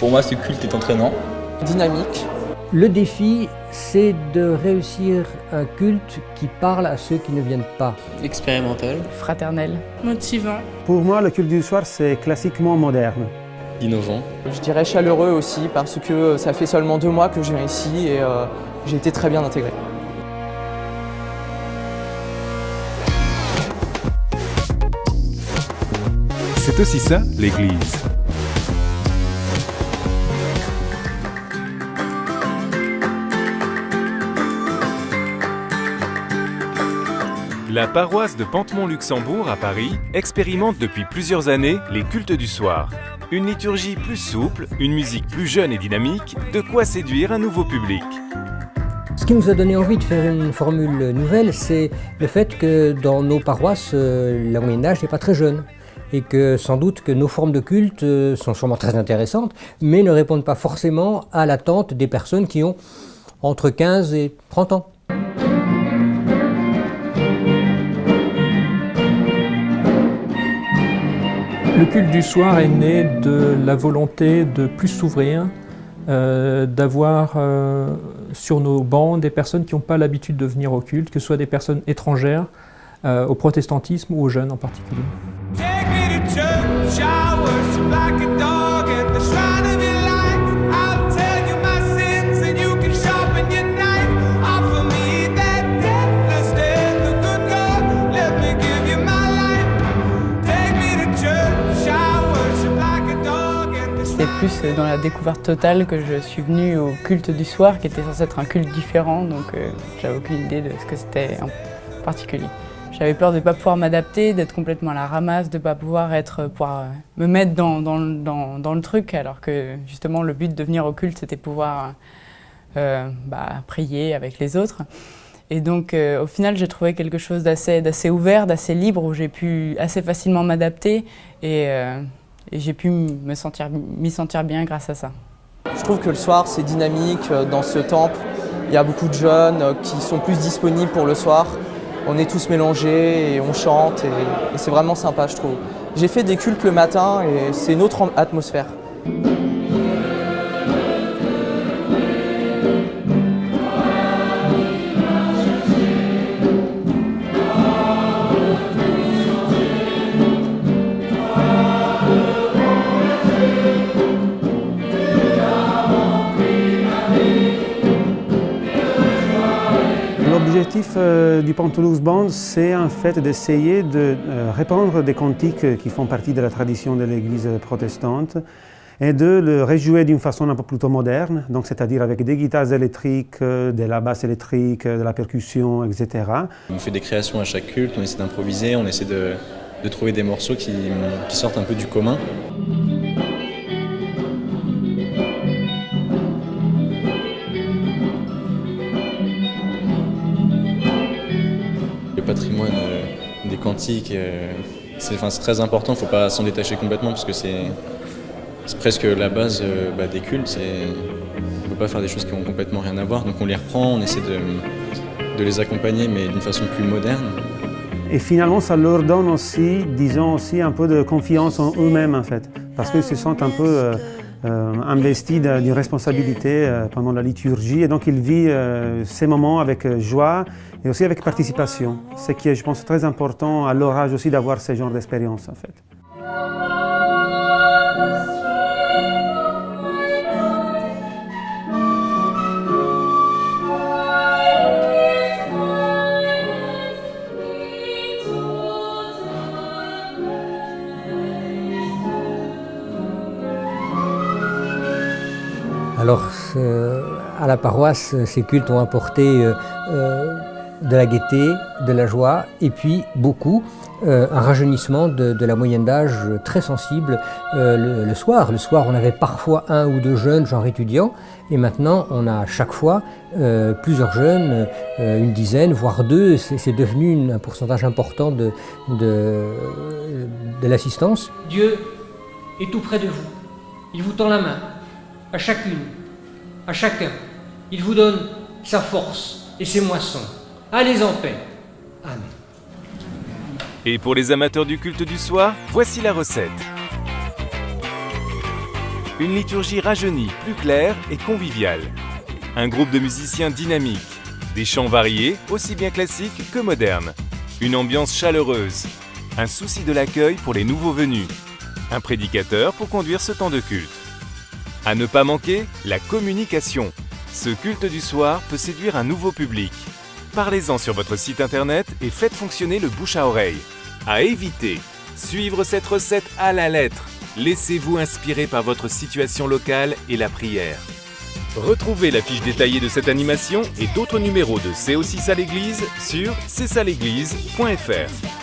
Pour moi, ce culte est entraînant. Dynamique. Le défi, c'est de réussir un culte qui parle à ceux qui ne viennent pas. Expérimental. Fraternel. Motivant. Pour moi, le culte du soir, c'est classiquement moderne. Innovant. Je dirais chaleureux aussi parce que ça fait seulement 2 mois que je viens ici et j'ai été très bien intégré. C'est aussi ça, l'Église. La paroisse de Pantemont-Luxembourg à Paris expérimente depuis plusieurs années les cultes du soir. Une liturgie plus souple, une musique plus jeune et dynamique, de quoi séduire un nouveau public. Ce qui nous a donné envie de faire une formule nouvelle, c'est le fait que dans nos paroisses, la moyenne d'âge n'est pas très jeune. Et que sans doute que nos formes de culte sont sûrement très intéressantes, mais ne répondent pas forcément à l'attente des personnes qui ont entre 15 et 30 ans. Le culte du soir est né de la volonté de plus s'ouvrir, d'avoir sur nos bancs des personnes qui n'ont pas l'habitude de venir au culte, que ce soit des personnes étrangères, au protestantisme ou aux jeunes en particulier. C'est plus dans la découverte totale que je suis venue au culte du soir, qui était censé être un culte différent, donc j'avais aucune idée de ce que c'était en particulier. J'avais peur de ne pas pouvoir m'adapter, d'être complètement à la ramasse, de ne pas pouvoir me mettre dans le truc, alors que justement le but de venir au culte, c'était pouvoir prier avec les autres. Et donc au final, j'ai trouvé quelque chose d'assez ouvert, d'assez libre, où j'ai pu assez facilement m'adapter et j'ai pu m'y sentir bien grâce à ça. Je trouve que le soir, c'est dynamique. Dans ce temple, il y a beaucoup de jeunes qui sont plus disponibles pour le soir. On est tous mélangés et on chante et c'est vraiment sympa, je trouve. J'ai fait des cultes le matin et c'est une autre atmosphère. L'objectif du Pantemont Band, c'est en fait d'essayer de répandre des cantiques qui font partie de la tradition de l'Église protestante et de le rejouer d'une façon un peu plutôt moderne, donc c'est-à-dire avec des guitares électriques, de la basse électrique, de la percussion, etc. On fait des créations à chaque culte, on essaie d'improviser, on essaie de trouver des morceaux qui sortent un peu du commun. Le patrimoine des cantiques, c'est très important, il ne faut pas s'en détacher complètement parce que c'est presque la base des cultes. On ne peut pas faire des choses qui n'ont complètement rien à voir, donc on les reprend, on essaie de les accompagner mais d'une façon plus moderne. Et finalement, ça leur donne aussi, disons aussi, un peu de confiance en eux-mêmes en fait, parce qu'ils se sentent un peu investis d'une responsabilité pendant la liturgie et donc ils vivent ces moments avec joie et aussi avec participation. Ce qui est, je pense, très important à leur âge aussi d'avoir ce genre d'expérience en fait. Alors, à la paroisse, ces cultes ont apporté de la gaieté, de la joie et puis beaucoup un rajeunissement de la moyenne d'âge très sensible le soir. Le soir, on avait parfois 1 ou 2 jeunes, genre étudiants, et maintenant on a chaque fois plusieurs jeunes, une dizaine, voire 2. C'est devenu un pourcentage important de l'assistance. Dieu est tout près de vous. Il vous tend la main, à chacune, à chacun. Il vous donne sa force et ses moissons. Allez en paix. Amen. Et pour les amateurs du culte du soir, voici la recette. Une liturgie rajeunie, plus claire et conviviale. Un groupe de musiciens dynamiques. Des chants variés, aussi bien classiques que modernes. Une ambiance chaleureuse. Un souci de l'accueil pour les nouveaux venus. Un prédicateur pour conduire ce temps de culte. À ne pas manquer, la communication. Ce culte du soir peut séduire un nouveau public. Parlez-en sur votre site internet et faites fonctionner le bouche à oreille. À éviter, suivre cette recette à la lettre. Laissez-vous inspirer par votre situation locale et la prière. Retrouvez la fiche détaillée de cette animation et d'autres numéros de C'est aussi ça l'église sur cestsal'église.fr.